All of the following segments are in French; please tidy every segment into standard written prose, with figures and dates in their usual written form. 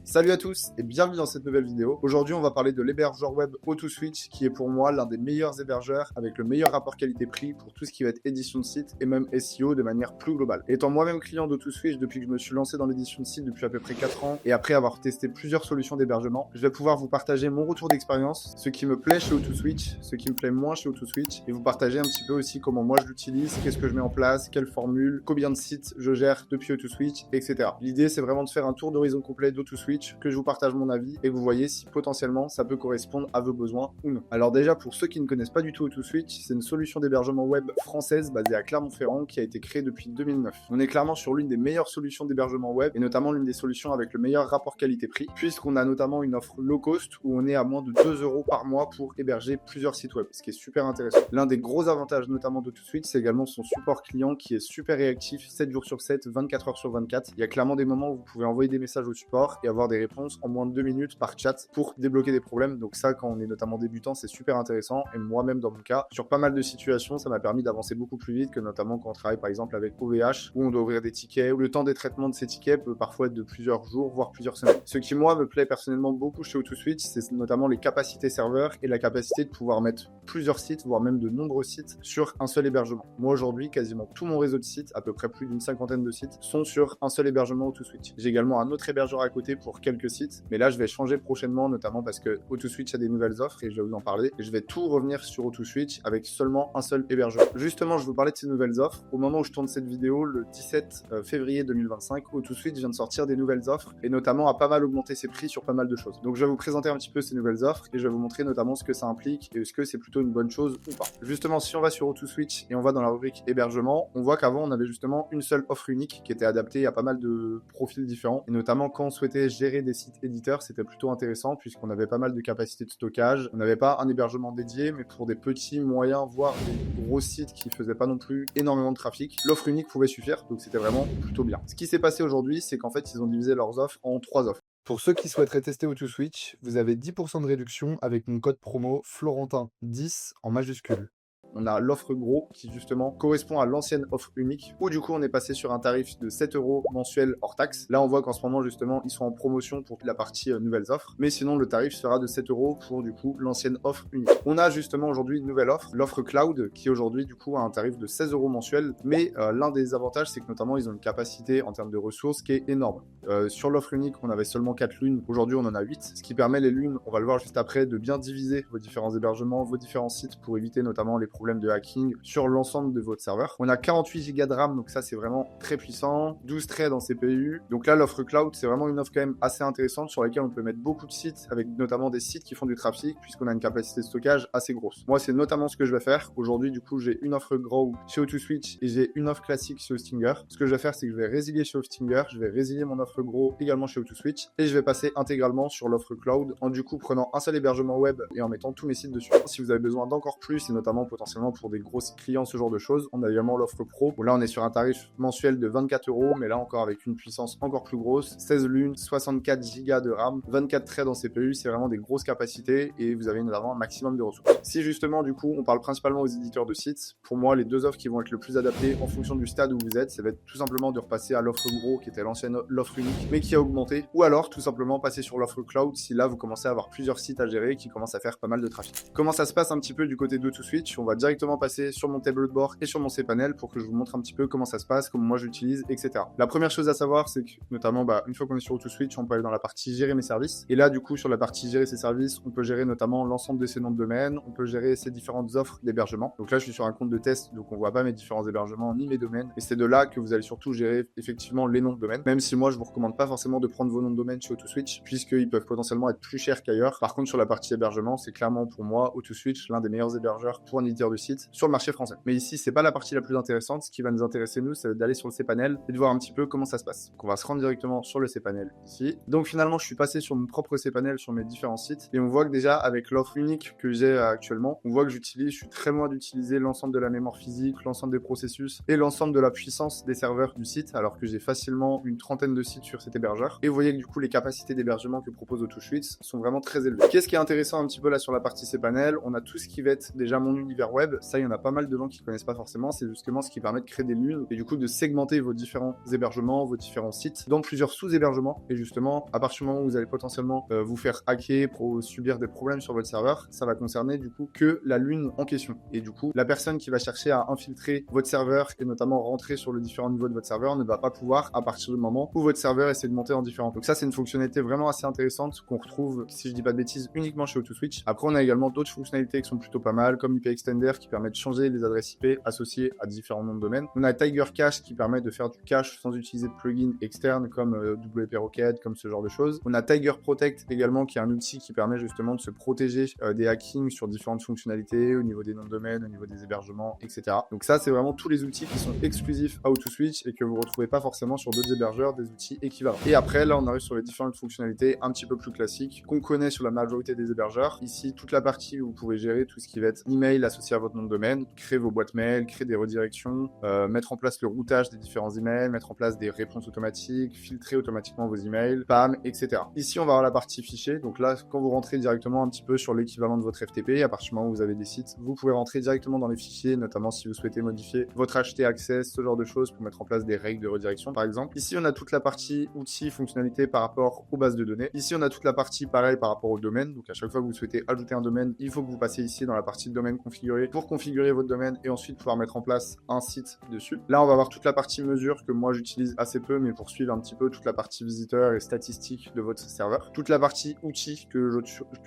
Salut à tous et bienvenue dans cette nouvelle vidéo. Aujourd'hui, on va parler de l'hébergeur web O2Switch qui est pour moi l'un des meilleurs hébergeurs avec le meilleur rapport qualité-prix pour tout ce qui va être édition de site et même SEO de manière plus globale. Étant moi-même client d'O2Switch depuis que je me suis lancé dans l'édition de site depuis à peu près 4 ans et après avoir testé plusieurs solutions d'hébergement, je vais pouvoir vous partager mon retour d'expérience, ce qui me plaît chez O2Switch, ce qui me plaît moins chez O2Switch et vous partager un petit peu aussi comment moi je l'utilise, qu'est-ce que je mets en place, quelle formule, combien de sites je gère depuis O2Switch, etc. L'idée, c'est vraiment de faire un tour d'horizon complet d'O2Switch, que je vous partage mon avis et que vous voyez si potentiellement ça peut correspondre à vos besoins ou non. Alors déjà, pour ceux qui ne connaissent pas du tout O2Switch, c'est une solution d'hébergement web française basée à Clermont-Ferrand qui a été créée depuis 2009. On est clairement sur l'une des meilleures solutions d'hébergement web et notamment l'une des solutions avec le meilleur rapport qualité-prix puisqu'on a notamment une offre low cost où on est à moins de 2 € par mois pour héberger plusieurs sites web, ce qui est super intéressant. L'un des gros avantages notamment d'O2Switch, c'est également son support client qui est super réactif 7 jours sur 7, 24 heures sur 24. Il y a clairement des moments où vous pouvez envoyer des messages au support et avoir des réponses en moins de 2 minutes par chat pour débloquer des problèmes. Donc ça, quand on est notamment débutant, c'est super intéressant. Et moi-même, dans mon cas, sur pas mal de situations, ça m'a permis d'avancer beaucoup plus vite que notamment quand on travaille par exemple avec OVH, où on doit ouvrir des tickets, où le temps des traitements de ces tickets peut parfois être de plusieurs jours, voire plusieurs semaines. Ce qui, moi, me plaît personnellement beaucoup chez O2Switch, c'est notamment les capacités serveurs et la capacité de pouvoir mettre plusieurs sites, voire même de nombreux sites sur un seul hébergement. Moi, aujourd'hui, quasiment tout mon réseau de sites, à peu près plus d'une cinquantaine de sites, sont sur un seul hébergement O2Switch. J'ai également un autre hébergeur à côté pour quelques sites, mais là je vais changer prochainement, notamment parce que O2Switch a des nouvelles offres et je vais vous en parler, et je vais tout revenir sur O2Switch avec seulement un seul hébergeur. Justement, je vous parlais de ces nouvelles offres. Au moment où je tourne cette vidéo, le 17 février 2025, O2Switch vient de sortir des nouvelles offres et notamment a pas mal augmenté ses prix sur pas mal de choses. Donc je vais vous présenter un petit peu ces nouvelles offres et je vais vous montrer notamment ce que ça implique et est-ce que c'est plutôt une bonne chose ou pas. Justement, si on va sur O2Switch et on va dans la rubrique hébergement, on voit qu'avant on avait justement une seule offre unique qui était adaptée à pas mal de profils différents et notamment quand on souhaitait gérer des sites éditeurs, c'était plutôt intéressant puisqu'on avait pas mal de capacités de stockage. On n'avait pas un hébergement dédié, mais pour des petits, moyens, voire des gros sites qui faisaient pas non plus énormément de trafic, l'offre unique pouvait suffire, donc c'était vraiment plutôt bien. Ce qui s'est passé aujourd'hui, c'est qu'en fait, ils ont divisé leurs offres en 3 offres. Pour ceux qui souhaiteraient tester O2Switch, vous avez 10% de réduction avec mon code promo Florentin10 en majuscule. On a l'offre gros qui justement correspond à l'ancienne offre unique où du coup on est passé sur un tarif de 7 € mensuel hors taxe. Là on voit qu'en ce moment justement ils sont en promotion pour la partie nouvelles offres, mais sinon le tarif sera de 7 € pour du coup l'ancienne offre unique. On a justement aujourd'hui une nouvelle offre, l'offre cloud, qui aujourd'hui du coup a un tarif de 16 € mensuel, mais l'un des avantages c'est que notamment ils ont une capacité en termes de ressources qui est énorme. Sur l'offre unique on avait seulement 4 lunes, aujourd'hui on en a 8, ce qui permet les lunes, on va le voir juste après, de bien diviser vos différents hébergements, vos différents sites pour éviter notamment les problèmes de hacking sur l'ensemble de votre serveur. On a 48 Go de RAM, donc ça c'est vraiment très puissant, 12 threads en CPU. Donc là l'offre cloud c'est vraiment une offre quand même assez intéressante sur laquelle on peut mettre beaucoup de sites, avec notamment des sites qui font du trafic puisqu'on a une capacité de stockage assez grosse. Moi c'est notamment ce que je vais faire. Aujourd'hui du coup j'ai une offre Grow chez O2Switch et j'ai une offre classique chez Hostinger. Ce que je vais faire c'est que je vais résilier chez Hostinger, je vais résilier mon offre Grow également chez O2Switch et je vais passer intégralement sur l'offre cloud en du coup prenant un seul hébergement web et en mettant tous mes sites dessus. Si vous avez besoin d'encore plus et notamment potentiellement pour des gros clients, ce genre de choses, on a également l'offre pro où là on est sur un tarif mensuel de 24 €, mais là encore avec une puissance encore plus grosse, 16 lunes, 64 Go de RAM, 24 threads en CPU, c'est vraiment des grosses capacités et vous avez notamment un maximum de ressources. Si justement du coup on parle principalement aux éditeurs de sites, pour moi les deux offres qui vont être le plus adaptées en fonction du stade où vous êtes, ça va être tout simplement de repasser à l'offre gros qui était l'ancienne l'offre unique mais qui a augmenté, ou alors tout simplement passer sur l'offre cloud si là vous commencez à avoir plusieurs sites à gérer qui commencent à faire pas mal de trafic. Comment ça se passe un petit peu du côté d'O2Switch? On va directement passer sur mon tableau de bord et sur mon cPanel pour que je vous montre un petit peu comment ça se passe, comment moi j'utilise, etc. La première chose à savoir, c'est que notamment une fois qu'on est sur O2Switch, on peut aller dans la partie gérer mes services. Et là, du coup, sur la partie gérer ses services, on peut gérer notamment l'ensemble de ses noms de domaine, on peut gérer ses différentes offres d'hébergement. Donc là, je suis sur un compte de test, donc on voit pas mes différents hébergements ni mes domaines. Et c'est de là que vous allez surtout gérer effectivement les noms de domaine. Même si moi, je vous recommande pas forcément de prendre vos noms de domaine chez O2Switch, puisqu'ils peuvent potentiellement être plus chers qu'ailleurs. Par contre, sur la partie hébergement, c'est clairement pour moi O2Switch l'un des meilleurs hébergeurs pour un éditeur de site sur le marché français. Mais ici, c'est pas la partie la plus intéressante. Ce qui va nous intéresser nous, c'est d'aller sur le cPanel et de voir un petit peu comment ça se passe. Donc on va se rendre directement sur le cPanel ici. Donc finalement, je suis passé sur mon propre cPanel sur mes différents sites et on voit que déjà avec l'offre unique que j'ai actuellement, on voit que je suis très loin d'utiliser l'ensemble de la mémoire physique, l'ensemble des processus et l'ensemble de la puissance des serveurs du site, alors que j'ai facilement une trentaine de sites sur cet hébergeur. Et vous voyez que du coup, les capacités d'hébergement que propose O2Switch sont vraiment très élevées. Qu'est-ce qui est intéressant un petit peu là sur la partie cPanel? On a tout ce qui va être déjà mon univers web, ça il y en a pas mal de gens qui connaissent pas forcément, c'est justement ce qui permet de créer des lunes et du coup de segmenter vos différents hébergements, vos différents sites dans plusieurs sous-hébergements. Et justement, à partir du moment où vous allez potentiellement vous faire hacker pour subir des problèmes sur votre serveur, ça va concerner du coup que la lune en question. Et du coup, la personne qui va chercher à infiltrer votre serveur et notamment rentrer sur le différent niveau de votre serveur ne va pas pouvoir à partir du moment où votre serveur essaie de monter en différent. Donc ça, c'est une fonctionnalité vraiment assez intéressante qu'on retrouve, si je dis pas de bêtises, uniquement chez AutoSwitch. Après, on a également d'autres fonctionnalités qui sont plutôt pas mal, comme IP Extender qui permet de changer les adresses IP associées à différents noms de domaine. On a Tiger Cache qui permet de faire du cache sans utiliser de plugin externe comme WP Rocket, comme ce genre de choses. On a Tiger Protect également qui est un outil qui permet justement de se protéger des hackings sur différentes fonctionnalités au niveau des noms de domaine, au niveau des hébergements, etc. Donc ça, c'est vraiment tous les outils qui sont exclusifs à AutoSwitch et que vous retrouvez pas forcément sur d'autres hébergeurs, des outils équivalents. Et après, là, on arrive sur les différentes fonctionnalités un petit peu plus classiques qu'on connaît sur la majorité des hébergeurs. Ici, toute la partie où vous pouvez gérer tout ce qui va être email associé à votre nom de domaine, créer vos boîtes mail, créer des redirections, mettre en place le routage des différents emails, mettre en place des réponses automatiques, filtrer automatiquement vos emails, spam, etc. Ici, on va avoir la partie fichier. Donc là, quand vous rentrez directement un petit peu sur l'équivalent de votre FTP, à partir du moment où vous avez des sites, vous pouvez rentrer directement dans les fichiers, notamment si vous souhaitez modifier votre HT access, ce genre de choses pour mettre en place des règles de redirection, par exemple. Ici, on a toute la partie outils, fonctionnalités par rapport aux bases de données. Ici, on a toute la partie pareil par rapport au domaine. Donc à chaque fois que vous souhaitez ajouter un domaine, il faut que vous passiez ici dans la partie domaine configuré pour configurer votre domaine et ensuite pouvoir mettre en place un site dessus. Là, on va avoir toute la partie mesure que moi j'utilise assez peu, mais pour suivre un petit peu toute la partie visiteur et statistiques de votre serveur. Toute la partie outils que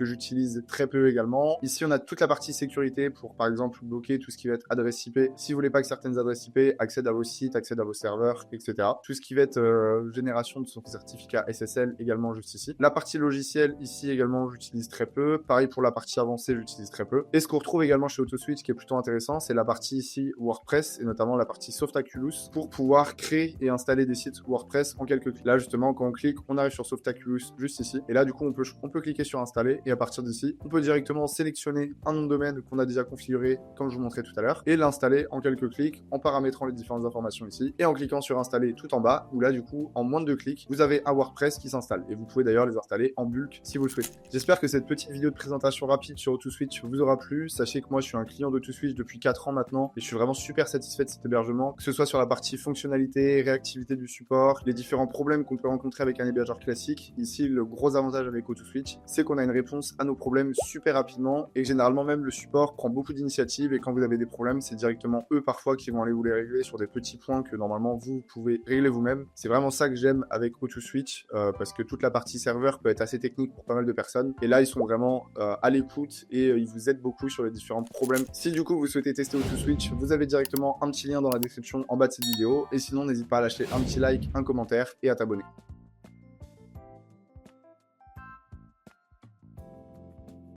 j'utilise très peu également. Ici, on a toute la partie sécurité pour, par exemple, bloquer tout ce qui va être adresse IP. Si vous voulez pas que certaines adresses IP accèdent à vos sites, accèdent à vos serveurs, etc. Tout ce qui va être génération de son certificat SSL également juste ici. La partie logicielle ici également, j'utilise très peu. Pareil pour la partie avancée, j'utilise très peu. Et ce qu'on retrouve également chez AutoSwitch qui est plutôt intéressant, c'est la partie ici WordPress et notamment la partie Softaculous pour pouvoir créer et installer des sites WordPress en quelques clics. Là, justement, quand on clique, on arrive sur Softaculous juste ici. Et là, du coup, on peut cliquer sur installer et à partir d'ici, on peut directement sélectionner un nom de domaine qu'on a déjà configuré, comme je vous montrais tout à l'heure, et l'installer en quelques clics en paramétrant les différentes informations ici et en cliquant sur installer tout en bas où là, du coup, en moins de 2 clics, vous avez un WordPress qui s'installe et vous pouvez d'ailleurs les installer en bulk si vous le souhaitez. J'espère que cette petite vidéo de présentation rapide sur AutoSwitch vous aura plu. Sachez que moi, je suis un client d'AutoSwitch depuis 4 ans maintenant et je suis vraiment super satisfait de cet hébergement, que ce soit sur la partie fonctionnalité, réactivité du support, les différents problèmes qu'on peut rencontrer avec un hébergeur classique. Ici, le gros avantage avec AutoSwitch, c'est qu'on a une réponse à nos problèmes super rapidement et généralement même le support prend beaucoup d'initiatives et quand vous avez des problèmes, c'est directement eux parfois qui vont aller vous les régler sur des petits points que normalement vous pouvez régler vous-même. C'est vraiment ça que j'aime avec AutoSwitch parce que toute la partie serveur peut être assez technique pour pas mal de personnes et là ils sont vraiment à l'écoute et ils vous aident beaucoup sur les différents problèmes. Si du coup vous souhaitez tester AutoSwitch, vous avez directement un petit lien dans la description en bas de cette vidéo et sinon n'hésite pas à lâcher un petit like, un commentaire et à t'abonner.